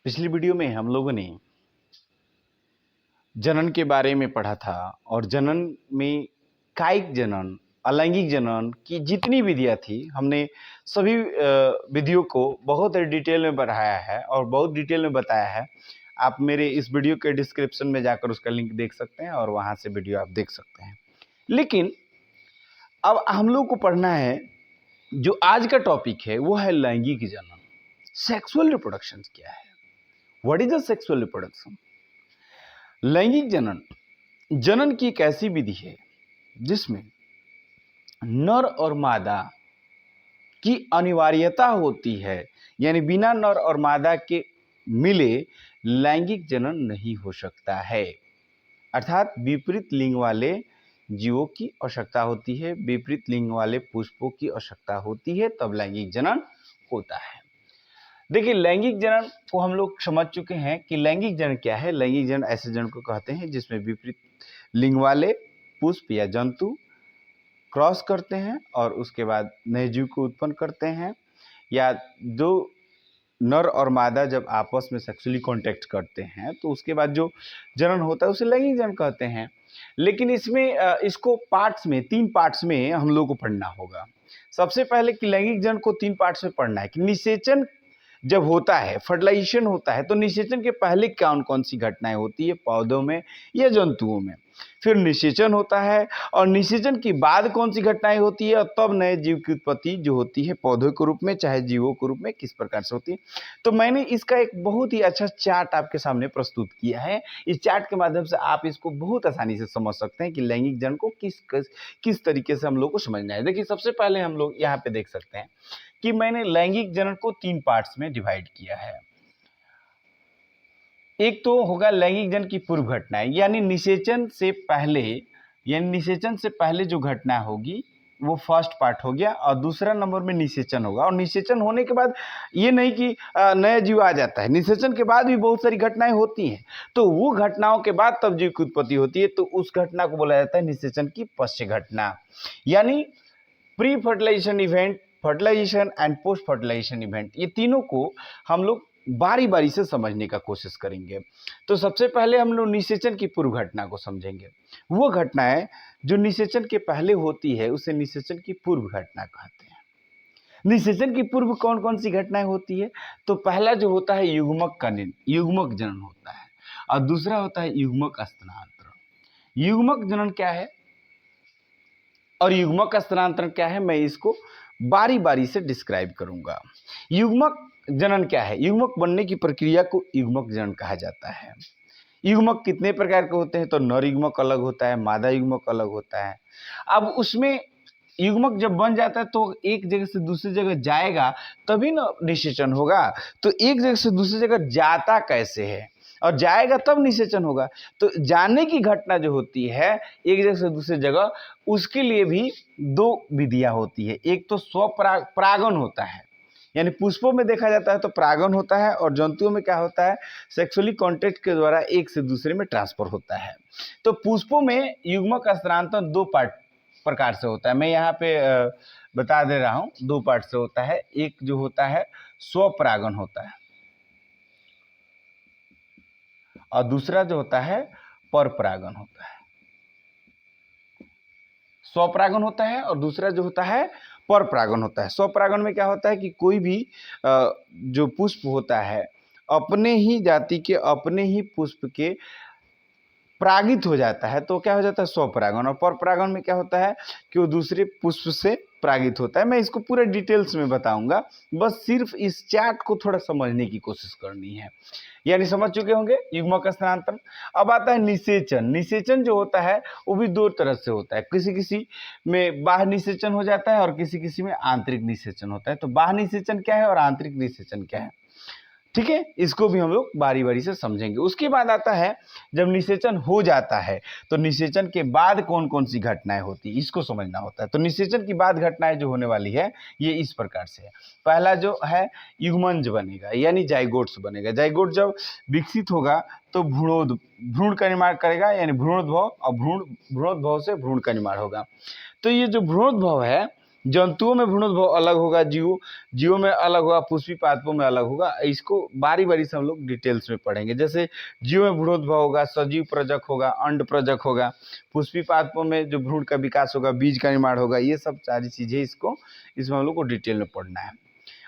पिछली वीडियो में हम लोगों ने जनन के बारे में पढ़ा था और जनन में कायिक जनन, अलैंगिक जनन की जितनी विधियां थी हमने सभी विधियों को बहुत डिटेल में बढ़ाया है और बहुत डिटेल में बताया है। आप मेरे इस वीडियो के डिस्क्रिप्शन में जाकर उसका लिंक देख सकते हैं और वहां से वीडियो आप देख सकते हैं। लेकिन अब हम लोग को पढ़ना है, जो आज का टॉपिक है वो है लैंगिक जनन। सेक्सुअल रिप्रोडक्शन क्या है? What is the sexual reproduction? लैंगिक जनन जनन की एक ऐसी विधि है जिसमें नर और मादा की अनिवार्यता होती है, यानी बिना नर और मादा के मिले लैंगिक जनन नहीं हो सकता है। अर्थात विपरीत लिंग वाले जीवों की आवश्यकता होती है, विपरीत लिंग वाले पुष्पों की आवश्यकता होती है, तब लैंगिक जनन होता है। देखिए, लैंगिक जनन को हम लोग समझ चुके हैं कि लैंगिक जनन क्या है। लैंगिक जनन ऐसे जनन को कहते हैं जिसमें विपरीत लिंग वाले पुष्प या जंतु क्रॉस करते हैं और उसके बाद नए जीव को उत्पन्न करते हैं, या दो नर और मादा जब आपस में सेक्सुअली कांटेक्ट करते हैं तो उसके बाद जो जनन होता है उसे लैंगिक जनन कहते हैं। लेकिन इसमें इसको पार्ट्स में, 3 पार्ट्स में हम लोग को पढ़ना होगा। सबसे पहले कि लैंगिक जनन को 3 पार्ट्स में पढ़ना है कि निषेचन जब होता है, फर्टिलाइजेशन होता है, तो निषेचन के पहले कौन कौन सी घटनाएं होती है पौधों में या जंतुओं में। फिर निषेचन होता है और निषेचन के बाद कौन सी घटनाएं होती है और तब नए जीव की उत्पत्ति जो होती है पौधों के रूप में चाहे जीवों के रूप में किस प्रकार से होती है। तो मैंने इसका एक बहुत ही अच्छा चार्ट आपके सामने प्रस्तुत किया है। इस चार्ट के माध्यम से आप इसको बहुत आसानी से समझ सकते हैं कि लैंगिक जनन को किस तरीके से हम लोग को समझना है। देखिए, सबसे पहले हम लोग यहाँ पे देख सकते हैं कि मैंने लैंगिक जनन को 3 पार्ट्स में डिवाइड किया है। एक तो होगा लैंगिक जनन की पूर्व घटनाएं, यानी निषेचन से पहले जो घटना होगी वो फर्स्ट पार्ट हो गया, और दूसरा नंबर में निषेचन होगा। और निषेचन होने के बाद ये नहीं कि नया जीव आ जाता है, निषेचन के बाद भी बहुत सारी घटनाएं होती हैं, तो वो घटनाओं के बाद तब जीव की उत्पत्ति होती है, तो उस घटना को बोला जाता है निषेचन की पश्च घटना। यानी pre fertilization event, fertilization and post fertilization event, ये तीनों को हम लोग बारी बारी से समझने का कोशिश करेंगे। तो सबसे पहले हम लोग निषेचन की पूर्व घटना को समझेंगे। वो घटनाएं जो निषेचन के पहले होती है उसे निषेचन की पूर्व घटना कहते हैं। निषेचन की पूर्व कौन कौन सी घटनाएं होती है? तो पहला जो होता है युग्मक जनन होता है, और दूसरा होता है युग्मक स्थानांतरण। युग्मक जनन क्या है और युग्मक स्थानांतरण क्या है, मैं इसको बारी बारी से डिस्क्राइब करूंगा। युग्मक जनन क्या है? युग्मक बनने की प्रक्रिया को युग्मक जनन कहा जाता है। युग्मक कितने प्रकार के होते हैं? तो नर युग्मक अलग होता है, मादा युग्मक अलग होता है। अब उसमें युग्मक जब बन जाता है तो एक जगह से दूसरी जगह जाएगा तभी ना निषेचन होगा। तो एक जगह से दूसरी जगह जाता कैसे है और जाएगा तब निषेचन होगा। तो जाने की घटना जो होती है एक जगह से दूसरी जगह, उसके लिए भी 2 विधियां होती है। एक तो स्वपरागन होता है, यानी पुष्पों में देखा जाता है तो परागन होता है, और जंतुओं में क्या होता है, सेक्सुअली कॉन्टैक्ट के द्वारा एक से दूसरे में ट्रांसफर होता है। तो पुष्पों में युग्मक स्थानांतरण 2 प्रकार से होता है। मैं यहाँ पे बता दे रहा हूँ, 2 पार्ट से होता है। एक जो होता है स्वपरागन होता है, और दूसरा जो होता है परपरागन होता है। स्वपरागन होता है और दूसरा जो होता है परपरागन होता है। स्वपरागन में क्या होता है कि कोई भी जो पुष्प होता है अपने ही जाति के, अपने ही पुष्प के परागित हो जाता है, तो क्या हो जाता है स्वपरागन। और परपरागन में क्या होता है कि वो दूसरे पुष्प से परागित होता है। मैं इसको पूरे डिटेल्स में बताऊंगा, बस सिर्फ इस चार्ट को थोड़ा समझने की कोशिश करनी है। यानी समझ चुके होंगे युग्मक स्थानांतरण। अब आता है निषेचन। निषेचन जो होता है वो भी 2 तरह से होता है। किसी किसी में बाह्य निषेचन हो जाता है और किसी किसी में आंतरिक निषेचन होता है। तो बाह्य निषेचन क्या है और आंतरिक निषेचन क्या है, ठीक है, इसको भी हम लोग बारी बारी से समझेंगे। उसके बाद आता है जब निषेचन हो जाता है तो निषेचन के बाद कौन कौन सी घटनाएं होती है, इसको समझना होता है। तो निषेचन की बाद घटनाएं जो होने वाली है ये इस प्रकार से है। पहला जो है युग्मंज बनेगा, यानी जाइगोट्स बनेगा। जाइगोट जब विकसित होगा तो भ्रूण का निर्माण करेगा, यानी भ्रूणोद्भव, और भ्रूणोद्भव से भ्रूण का निर्माण होगा। तो ये जो भ्रूणोद्भव है जंतुओं में भ्रूणोद्भव अलग होगा, जीवों में अलग होगा, पुष्पी पादपों में अलग होगा। इसको बारी बारी से हम लोग डिटेल्स में पढ़ेंगे। जैसे जीवों में भ्रूणोद्भव होगा, सजीव प्रजक होगा, अंड प्रजक होगा, पुष्पी पादपों में जो भ्रूण का विकास होगा, बीज का निर्माण होगा, ये सब सारी चीज़ें इसमें हम लोग को डिटेल में पढ़ना है।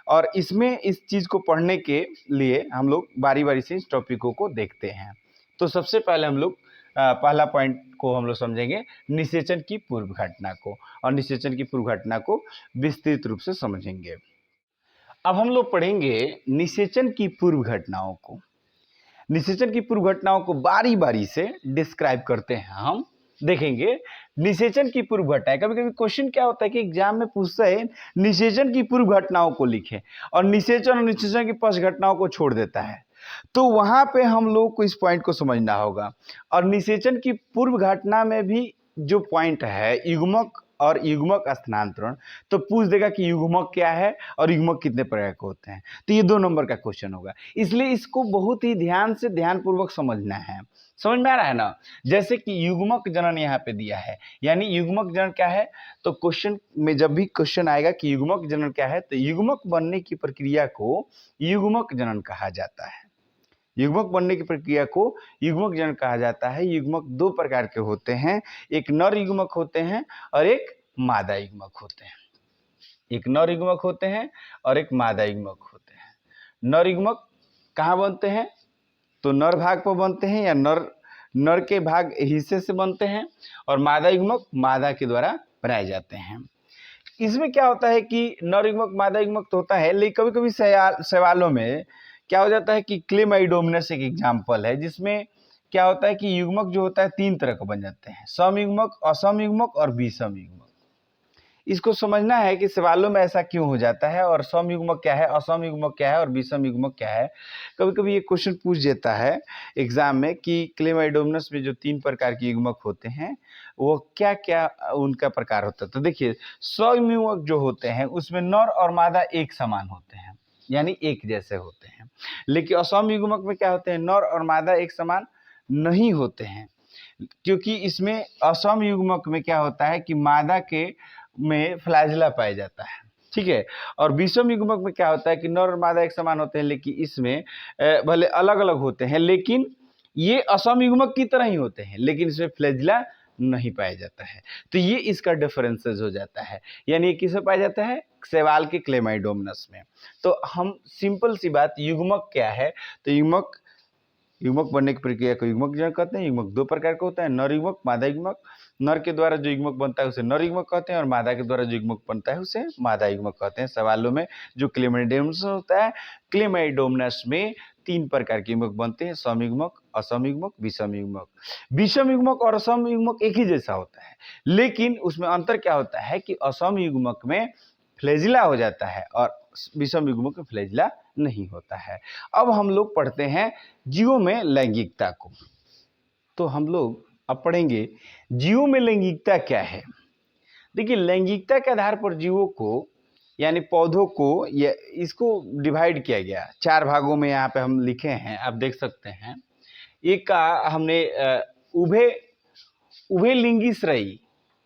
और इसमें इस चीज़ को पढ़ने के लिए हम लोग बारी बारी से इस टॉपिकों को देखते हैं। तो सबसे पहले हम लोग पहला पॉइंट को हम लोग समझेंगे निषेचन की पूर्व घटना को, और निषेचन की पूर्व घटना को विस्तृत रूप से समझेंगे। अब हम लोग पढ़ेंगे निषेचन की पूर्व घटनाओं को। निषेचन की पूर्व घटनाओं को बारी बारी से डिस्क्राइब करते हैं। हम देखेंगे निषेचन की पूर्व घटना। कभी कभी क्वेश्चन क्या होता है कि एग्जाम में पूछता है निषेचन की पूर्व घटनाओं को लिखें, और निषेचन और निषेचन की पश्च घटनाओं को छोड़ देता है। तो वहां पे हम लोग को इस पॉइंट को समझना होगा। और निषेचन की पूर्व घटना में भी जो पॉइंट है युग्मक और युग्मक स्थानांतरण, तो पूछ देगा कि युग्मक क्या है और युग्मक कितने प्रकार के होते हैं। तो ये 2 नंबर का क्वेश्चन होगा, इसलिए इसको बहुत ही ध्यान से ध्यानपूर्वक समझना है। समझ में आ रहा है ना। जैसे कि युग्मक जनन यहाँ पे दिया है, यानी युग्मक जनन क्या है, तो क्वेश्चन में जब भी क्वेश्चन आएगा कि युग्मक जनन क्या है, तो युग्मक बनने की प्रक्रिया को युग्मक जनन कहा जाता है। युग्मक बनने की प्रक्रिया को युग्मक जनन कहा जाता है। युग्मक 2 प्रकार के होते हैं, एक नर युग्मक होते हैं और एक मादा युग्मक होते हैं। एक नर युग्मक होते हैं और एक मादा युग्मक होते हैं। नर युग्मक कहाँ बनते हैं, तो नर भाग पर बनते हैं या नर के भाग हिस्से से बनते हैं, और मादा युग्मक मादा के द्वारा बनाए जाते हैं। इसमें क्या होता है कि नर युग्मक मादा युग्मक तो होता है, लेकिन कभी कभी सवालों में क्या हो जाता है कि क्लेमाइडोमनस एक एग्जाम्पल है, जिसमें क्या होता है कि युग्मक जो होता है 3 तरह का बन जाते हैं, सम युग्मक, असम युग्मक और विषम युग्मक। इसको समझना है कि सवालों में ऐसा क्यों हो जाता है, और सम युग्मक क्या है, असम युग्मक क्या है और विषम युग्मक क्या है। कभी कभी ये क्वेश्चन पूछ देता है एग्जाम में कि क्लेमाइडोमनस में जो 3 प्रकार के युग्मक होते हैं वो क्या क्या उनका प्रकार होता है। तो देखिए, सम युग्मक जो होते हैं उसमें नर और मादा एक समान होते हैं, यानी एक जैसे होते हैं। लेकिन असम युग्मक में क्या होते हैं, नर और मादा एक समान नहीं होते हैं, क्योंकि इसमें असम युग्मक में क्या होता है कि मादा के में फ्लैजिला पाया जाता है, ठीक है। और विषम युग्मक में क्या होता है कि नर और मादा एक समान होते हैं, लेकिन इसमें भले अलग अलग होते हैं, लेकिन ये असम युग्मक की तरह ही होते हैं, लेकिन इसमें फ्लैजिला नहीं पाया जाता है। तो ये इसका डिफरेंसेस हो जाता है, यानी ये किसमें पाया जाता है, शैवाल के क्लेमाइडोमनस में। तो हम सिंपल सी बात, युग्मक क्या है, तो युग्मक बनने की प्रक्रिया को युग्मक जनन कहते हैं। युग्मक 2 प्रकार का होता है, नर युग्मक, मादा युग्मक। नर के द्वारा जो युग्मक बनता है उसे नर युग्मक कहते हैं, और मादा के द्वारा जो युग्मक बनता है उसे मादा युग्मक कहते हैं। सवालों में जो क्लेमाइडोमनस होता है, क्लेमाइडोमनस में 3 प्रकार के युग्मक बनते हैं, सम युग्मक, असम युग्मक, विषम युग्मक। विषम युग्मक और असम युग्मक एक ही जैसा होता है, लेकिन उसमें अंतर क्या होता है कि असम युग्मक में फ्लैजिला हो जाता है और विषम युग्मक में फ्लैजिला नहीं होता है। अब हम लोग पढ़ते हैं जीवों में लैंगिकता को। तो हम लोग अब पढ़ेंगे जीवों में लैंगिकता क्या है। देखिए, लैंगिकता के आधार पर जीवों को, यानी पौधों को, इसको डिवाइड किया गया 4 भागों में। यहाँ पे हम लिखे हैं, आप देख सकते हैं। एक का हमने उभय लिंगी श्रेयी,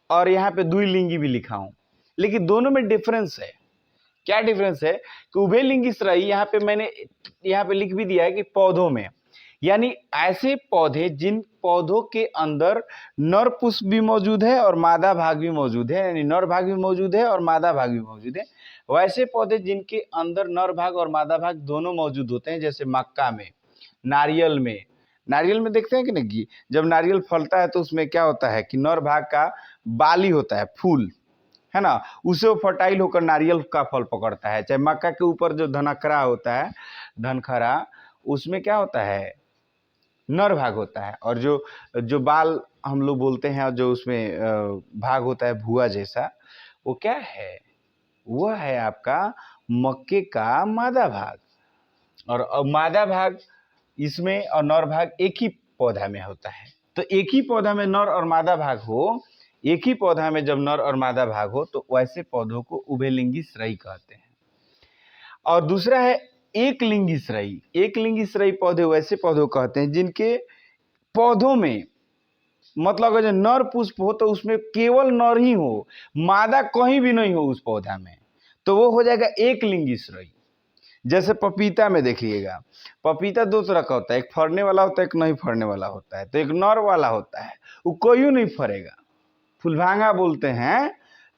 और यहाँ पे द्विलिंगी भी लिखा हूं, लेकिन दोनों में डिफरेंस है। क्या डिफरेंस है कि उभयलिंगी श्रेयी यहाँ पे मैंने यहाँ पे लिख भी दिया है कि पौधों में, यानी ऐसे पौधे जिन पौधों के अंदर नर पुष्प भी मौजूद है और मादा भाग भी मौजूद है, यानी नर भाग भी मौजूद है और मादा भाग भी मौजूद है। वैसे पौधे जिनके अंदर नर भाग और मादा भाग दोनों मौजूद होते हैं, जैसे मक्का में, नारियल में देखते हैं कि नहीं, जब नारियल फलता है तो उसमें क्या होता है कि नर भाग का बाली होता है, फूल है ना, उसे वो फर्टाइल होकर नारियल का फल पकड़ता है। चाहे मक्का के ऊपर जो धनखरा होता है, धनखरा, उसमें क्या होता है, नर भाग होता है, और जो बाल हम लोग बोलते हैं, जो उसमें भाग होता है भुआ जैसा, वो क्या है, वो है आपका मक्के का मादा भाग। और मादा भाग इसमें और नर भाग एक ही पौधा में होता है। तो एक ही पौधा में नर और मादा भाग हो, एक ही पौधा में जब नर और मादा भाग हो, तो वैसे पौधों को उभयलिंगी श्रेयी कहते हैं। और दूसरा है एक लिंगी श्रेयी। एक लिंगी श्रेयी पौधे वैसे पौधों कहते हैं जिनके पौधों में मतलब अगर जो नर पुष्प हो तो उसमें केवल नर ही हो, मादा कहीं भी नहीं हो उस पौधा में, तो वो हो जाएगा एक लिंगी श्रेणी। जैसे पपीता में देखिएगा, पपीता दो तरह का होता है, एक फरने वाला होता है, एक नहीं फरने वाला होता है। तो एक नर वाला होता है, वो कोई नहीं फरेगा, फुलभांगा बोलते हैं,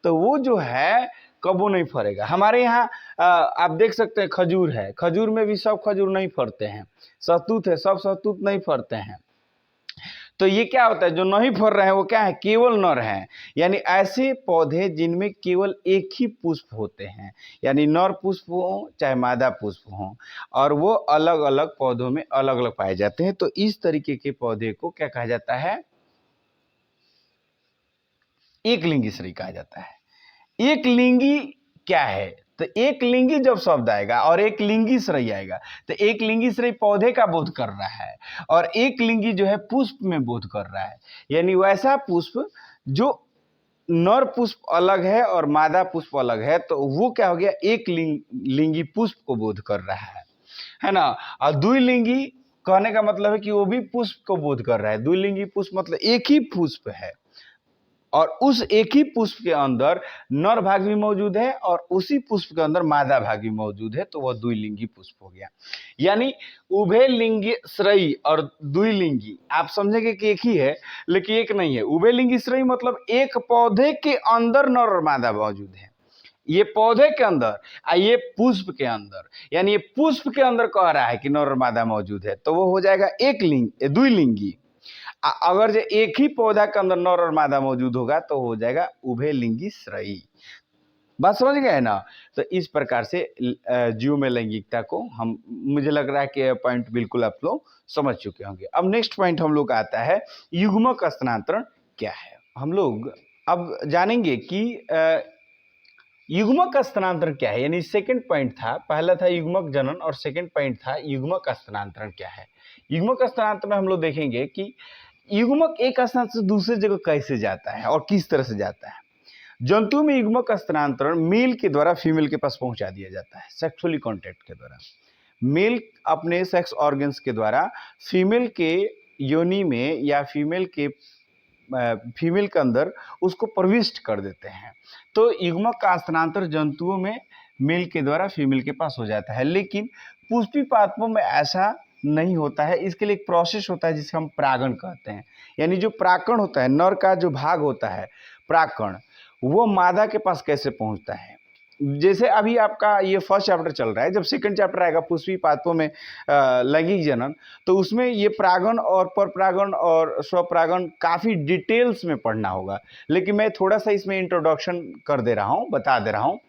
तो वो जो है कबो नहीं फरेगा। हमारे यहाँ आप देख सकते हैं खजूर है, खजूर में भी सब खजूर नहीं फरते हैं, सहतूत है, सब सहतूत नहीं फरते हैं। तो ये क्या होता है, जो नहीं फर रहे हैं वो क्या है, केवल नर हैं। यानी ऐसे पौधे जिनमें केवल एक ही पुष्प होते हैं, यानी नर पुष्प हो चाहे मादा पुष्प हो, और वो अलग अलग पौधों में अलग अलग पाए जाते हैं। तो इस तरीके के पौधे को क्या कहा जाता है, एक लिंगी श्रेणी कहा जाता है। एक लिंगी क्या है, तो एक लिंगी जब शब्द आएगा और एक लिंगी श्रेणी आएगा, तो एक लिंगी श्रेणी पौधे का बोध कर रहा है और एक लिंगी जो है पुष्प में बोध कर रहा है। यानी वैसा पुष्प जो नर पुष्प अलग है और मादा पुष्प अलग है, तो वो क्या हो गया, एक लिंगी पुष्प को बोध कर रहा है ना। और द्विलिंगी कहने का मतलब है कि वो भी पुष्प को बोध कर रहा है। द्विलिंगी पुष्प मतलब एक ही पुष्प है और उस एक ही पुष्प के अंदर नर भाग भी मौजूद है और उसी पुष्प के अंदर मादा भाग भी मौजूद है, तो वह द्विलिंगी पुष्प हो गया। यानी उभय लिंगी श्रेणी और द्विलिंगी आप समझेंगे कि एक ही है, लेकिन एक नहीं है। उभय लिंगी श्रेणी मतलब एक पौधे के अंदर नर और मादा मौजूद है, ये पौधे के अंदर ये पुष्प के अंदर, यानी ये पुष्प के अंदर कह रहा है कि नर और मादा मौजूद है, तो वो हो जाएगा एक लिंग द्विलिंगी। अगर जो एक ही पौधा के अंदर नर और मादा मौजूद होगा तो हो जाएगा उभय लिंगी श्रेणी। बात समझ गए है ना। तो इस प्रकार से जीव में लैंगिकता को हम, मुझे लग रहा है कि यह पॉइंट बिल्कुल आप लोग समझ चुके होंगे। अब नेक्स्ट पॉइंट हम लोग का आता है युग्मक स्थानांतरण क्या है। हम लोग अब जानेंगे कि युग्मक स्थानांतरण क्या है। यानी सेकंड पॉइंट था, पहला था युग्मक जनन और सेकंड पॉइंट था युग्मक स्थानांतरण क्या है। युग्मक स्थानांतरण में हम लोग देखेंगे कि युग्मक एक स्थान से दूसरे जगह कैसे जाता है और किस तरह से जाता है। जंतु में युग्मक स्थानांतरण मेल के द्वारा फीमेल के पास पहुंचा दिया जाता है, सेक्सुअली कॉन्टैक्ट के द्वारा। मेल अपने सेक्स ऑर्गन्स के द्वारा फीमेल के योनि में या फीमेल के अंदर उसको प्रविष्ट कर देते हैं। तो युग्मक का स्थानांतरण जंतुओं में मेल के द्वारा फीमेल के पास हो जाता है, लेकिन पुष्पी पादपों में ऐसा नहीं होता है। इसके लिए एक प्रोसेस होता है जिसे हम परागण कहते हैं। यानी जो परागण होता है, नर का जो भाग होता है परागण, वो मादा के पास कैसे पहुंचता है। जैसे अभी आपका ये फर्स्ट चैप्टर चल रहा है, जब सेकंड चैप्टर आएगा पुष्पी पादपों में लैंगिक जनन, तो उसमें ये परागण और परपरागण और स्वपरागण काफ़ी डिटेल्स में पढ़ना होगा। लेकिन मैं थोड़ा सा इसमें इंट्रोडक्शन कर दे रहा हूँ, बता दे रहा हूँ,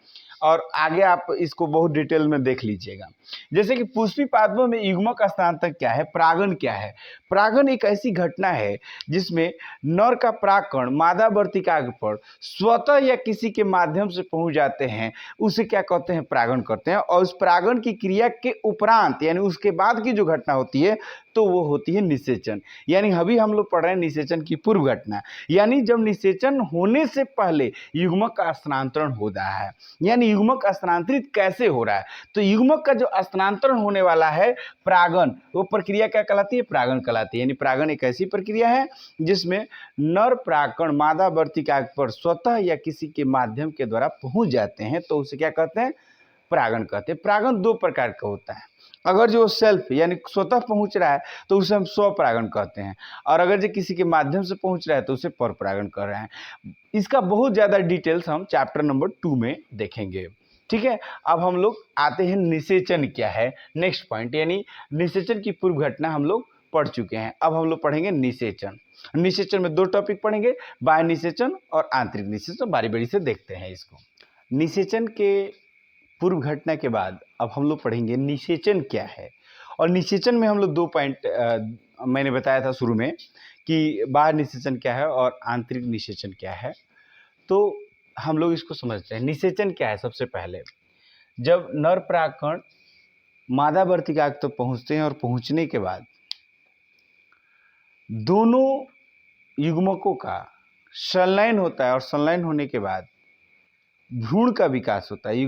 और आगे आप इसको बहुत डिटेल में देख लीजिएगा। जैसे कि पुष्पी पादपों में युग्मक स्थानांतरण क्या है, परागण क्या है। परागण एक ऐसी घटना है जिसमें नर का परागकण मादा वर्तिका पर स्वतः या किसी के माध्यम से पहुंच जाते हैं, उसे क्या कहते हैं, परागण करते हैं। और उस परागण की क्रिया के उपरांत यानी उसके बाद की जो घटना होती है तो वो होती है निषेचन। यानी अभी हम लोग पढ़ रहे हैं निषेचन की पूर्व घटना, यानी जब निषेचन होने से पहले युग्मक का स्थानांतरण हो रहा है। यानी युग्मक स्थानांतरित कैसे हो रहा है, तो युग्मक का जो स्थानांतरण होने वाला है परागण, वो प्रक्रिया क्या कहलाती है, परागण कहलाती है। यानी परागण एक ऐसी प्रक्रिया है जिसमें नर परागकण मादा वर्तिका पर स्वतः या किसी के माध्यम के द्वारा पहुंच जाते हैं, तो उसे क्या कहते हैं, परागण कहते हैं। परागण दो प्रकार का होता है। अगर जो सेल्फ यानी स्वतः पहुंच रहा है तो उसे हम स्वपरागण कहते हैं, और अगर जो किसी के माध्यम से पहुंच रहा है तो उसे परपरागण कर रहे हैं। इसका बहुत ज़्यादा डिटेल्स हम चैप्टर नंबर 2 में देखेंगे। ठीक है, अब हम लोग आते हैं निषेचन क्या है, नेक्स्ट पॉइंट। यानी निषेचन की पूर्व घटना हम लोग पढ़ चुके हैं, अब हम लोग पढ़ेंगे निषेचन। निषेचन में दो टॉपिक पढ़ेंगे, बाह्य निषेचन और आंतरिक निषेचन। बारी बारी से देखते हैं इसको। निषेचन के पूर्व घटना के बाद अब हम लोग पढ़ेंगे निषेचन क्या है। और निषेचन में हम लोग दो पॉइंट मैंने बताया था शुरू में कि बाह्य निषेचन क्या है और आंतरिक निषेचन क्या है। तो हम लोग इसको समझते हैं। निषेचन क्या है, सबसे पहले जब नर परागकण मादा वर्तिका तक तो पहुंचते हैं और पहुंचने के बाद दोनों युग्मकों का संलयन होता है, और संलयन होने के बाद भ्रूण का विकास होता है,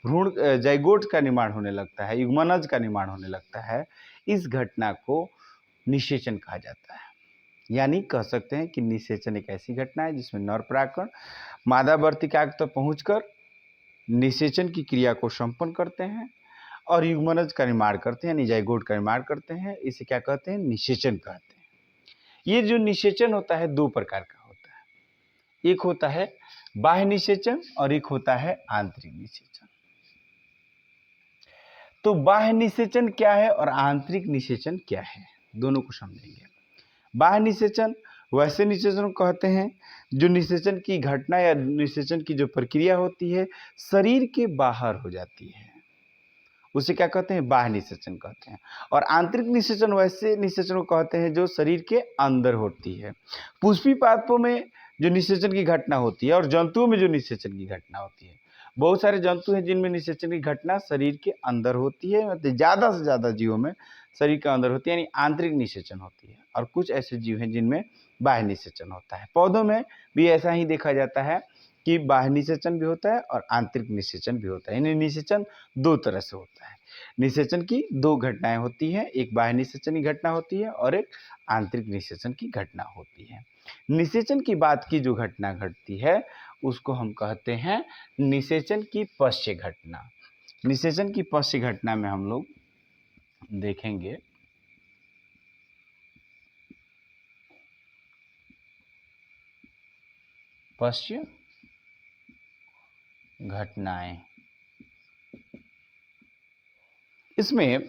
भ्रूण जाइगोट का निर्माण होने लगता है, युग्मनज का निर्माण होने लगता है। इस घटना को निषेचन कहा जाता है। यानी कह सकते हैं कि निषेचन एक ऐसी घटना है जिसमें नर परागकण मादा वर्तिकाग्र तक पहुंचकर निषेचन की क्रिया को संपन्न करते हैं और युग्मनज का निर्माण करते हैं, यानी जाइगोट का निर्माण करते हैं। इसे क्या कहते हैं? निषेचन कहते हैं। ये जो निषेचन होता है दो प्रकार का होता है, एक होता है बाह्य निषेचन और एक होता है आंतरिक निषेचन। तो बाह्य निषेचन क्या है और आंतरिक निषेचन क्या है, दोनों को समझेंगे। बाह्य निषेचन वैसे निषेचन को कहते हैं जो निषेचन की घटना या निषेचन की जो प्रक्रिया होती है शरीर के बाहर हो जाती है, उसे क्या कहते हैं? बाह्य निषेचन कहते हैं। और आंतरिक निषेचन वैसे निषेचन को कहते हैं जो शरीर के अंदर होती है। पुष्पी पादपों में जो निषेचन की घटना होती है और जंतुओं में जो निषेचन की घटना होती है, बहुत सारे जंतु हैं जिनमें निषेचन की घटना शरीर के अंदर होती है, मतलब ज़्यादा से ज़्यादा जीवों में शरीर के अंदर होती है, यानी आंतरिक निषेचन होती है। और कुछ ऐसे जीव हैं जिनमें बाह्य निषेचन होता है। पौधों में भी ऐसा ही देखा जाता है कि बाह्य निषेचन भी होता है और आंतरिक निषेचन भी होता है। यानी निषेचन दो तरह से होता है। निषेचन की दो घटनाएं होती हैं, एक बाह्य निषेचन की घटना होती है और एक आंतरिक निषेचन की घटना होती है। निषेचन की बात की जो घटना घटती है उसको हम कहते हैं निषेचन की पश्य घटना। निषेचन की पश्य घटना में हम लोग देखेंगे पश्य घटनाएं। इसमें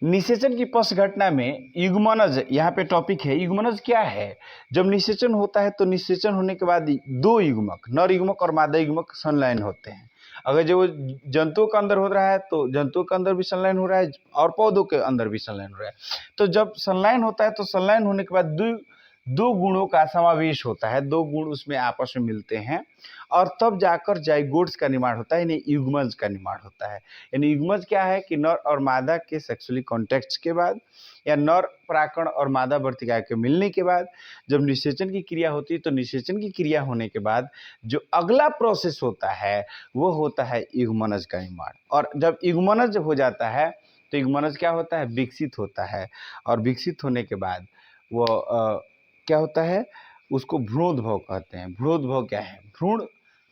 निषेचन की पश्च घटना में युग्मनज, यहाँ पे टॉपिक है युग्मनज क्या है। जब निषेचन होता है तो निषेचन होने के बाद दो युग्मक, नर युग्मक और मादा युग्मक संलयन होते हैं। अगर जो जंतुओं के अंदर हो रहा है तो जंतुओं के अंदर भी संलयन हो रहा है और पौधों के अंदर भी संलयन हो रहा है। तो जब संलयन होता है तो संलयन होने के बाद दो गुणों का समावेश होता है, दो गुण उसमें आपस में मिलते हैं और तब जाकर जाइगोट्स का निर्माण होता है, यानी युग्मज का निर्माण होता है। यानी युग्मज क्या है कि नर और मादा के सेक्सुअली कॉन्टैक्ट के बाद या नर परागकण और मादा वर्तिका के मिलने के बाद जब निषेचन की क्रिया होती है तो निषेचन की क्रिया होने के बाद जो अगला प्रोसेस होता है वो होता है युग्मनज का निर्माण। और जब युग्मनज हो जाता है तो युग्मनज क्या होता है? विकसित होता है और विकसित होने के बाद वो क्या होता है? उसको भ्रूणोद्भव कहते हैं। भ्रूणोद्भव क्या है? भ्रूण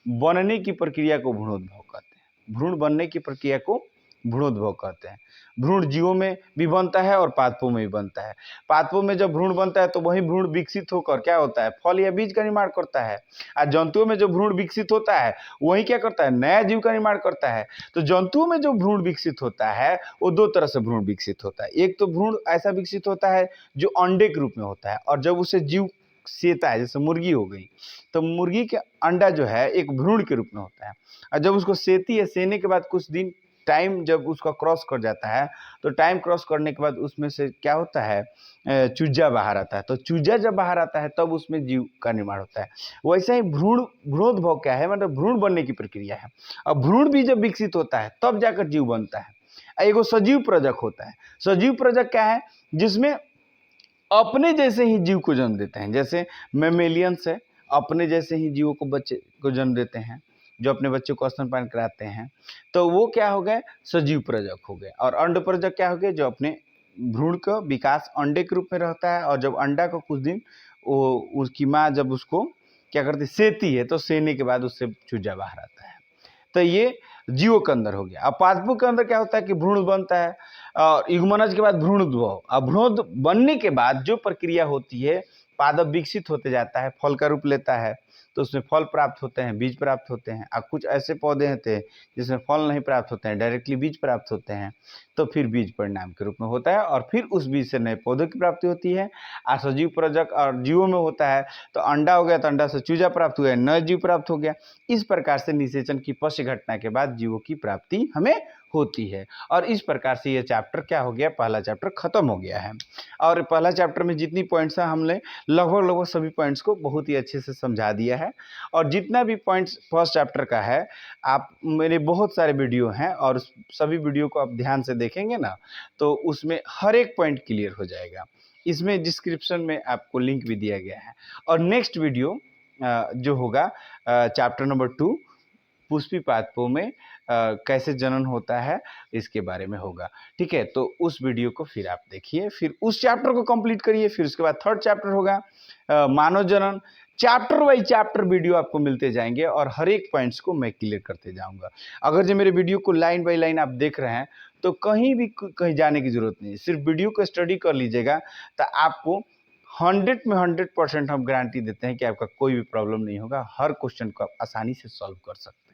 बनने की प्रक्रिया को भ्रूणोद्भव कहते हैं। भ्रूण बनने की प्रक्रिया को भ्रूणोद्भव कहते हैं। भ्रूण जीवों में भी बनता है और पादपों में भी बनता है। पादपों में जब भ्रूण बनता है तो वही भ्रूण विकसित होकर क्या होता है? फल या बीज का निर्माण करता है। और जंतुओं में जो भ्रूण विकसित होता है वही क्या करता है? नया जीव का निर्माण करता है। तो जंतुओं में जो भ्रूण विकसित होता है वो दो तरह से भ्रूण विकसित होता है। एक तो भ्रूण ऐसा विकसित होता है जो अंडे के रूप में होता है और जब उसे जीव सेता है, जैसे मुर्गी हो गई, तो मुर्गी के अंडा जो है एक भ्रूण के रूप में होता है और जब उसको सेती है, सेने के बाद कुछ दिन टाइम जब उसका क्रॉस कर जाता है तो टाइम क्रॉस करने के बाद उसमें से क्या होता है? चूजा बाहर आता है। तो चूजा जब बाहर आता है तब उसमें जीव का निर्माण होता है। वैसे ही भ्रूणोद्भव क्या है? मतलब भ्रूण बनने की प्रक्रिया है। और भ्रूण भी जब विकसित होता है तब जाकर जीव बनता है। एगो सजीव प्रजक होता है। सजीव प्रजक क्या है? जिसमें अपने जैसे ही जीव को जन्म देते हैं। जैसे मैमेलियंस है, अपने जैसे ही जीवों को बच्चे को जन्म देते हैं, जो अपने बच्चे को स्तनपान कराते हैं, तो वो क्या हो गए? सजीव प्रजक हो गए। और अंड प्रजक क्या हो गए? जो अपने भ्रूण का विकास अंडे के रूप में रहता है और जब अंडा को कुछ दिन वो उसकी माँ जब उसको क्या करती? सेती है, तो सेने के बाद उससे चूजा बाहर आता है। तो ये जीवों के अंदर हो गया। अब पादपों के अंदर क्या होता है कि भ्रूण बनता है और युग्मनज के बाद भ्रूणोद्भव। अब भ्रूण बनने के बाद जो प्रक्रिया होती है, पादप विकसित होते जाता है, फल का रूप लेता है, तो उसमें फल प्राप्त होते हैं, बीज प्राप्त होते हैं। अब कुछ ऐसे पौधे होते हैं जिसमें फल नहीं प्राप्त होते हैं, डायरेक्टली बीज प्राप्त होते हैं, तो फिर बीज परिणाम के रूप में होता है और फिर उस बीज से नए पौधों की प्राप्ति होती है। सजीव प्रजक और जीवों में होता है तो अंडा हो गया, तो अंडा से चूजा प्राप्त हुआ, नया जीव प्राप्त हो गया। इस प्रकार से निषेचन की पश्च घटना के बाद जीवों की प्राप्ति हमें होती है। और इस प्रकार से ये चैप्टर क्या हो गया? पहला चैप्टर खत्म हो गया है। और पहला चैप्टर में जितनी पॉइंट्स हैं हमने लगभग सभी पॉइंट्स को बहुत ही अच्छे से समझा दिया है। और जितना भी पॉइंट्स फर्स्ट चैप्टर का है, आप मेरे बहुत सारे वीडियो हैं और उस सभी वीडियो को आप ध्यान से देखेंगे ना तो उसमें हर एक पॉइंट क्लियर हो जाएगा। इसमें डिस्क्रिप्शन में आपको लिंक भी दिया गया है। और नेक्स्ट वीडियो जो होगा चैप्टर नंबर 2 पुष्पिपातपों में कैसे जनन होता है इसके बारे में होगा। ठीक है, तो उस वीडियो को फिर आप देखिए, फिर उस चैप्टर को कंप्लीट करिए, फिर उसके बाद थर्ड चैप्टर होगा मानव जनन। चैप्टर बाई चैप्टर वीडियो आपको मिलते जाएंगे और हर एक पॉइंट्स को मैं क्लियर करते जाऊंगा। अगर जो मेरे वीडियो को लाइन बाई लाइन आप देख रहे हैं तो कहीं भी कहीं जाने की जरूरत नहीं है, सिर्फ वीडियो को स्टडी कर लीजिएगा तो आपको 100 में 100% हम गारंटी देते हैं कि आपका कोई भी प्रॉब्लम नहीं होगा, हर क्वेश्चन को आप आसानी से सॉल्व कर सकते हैं।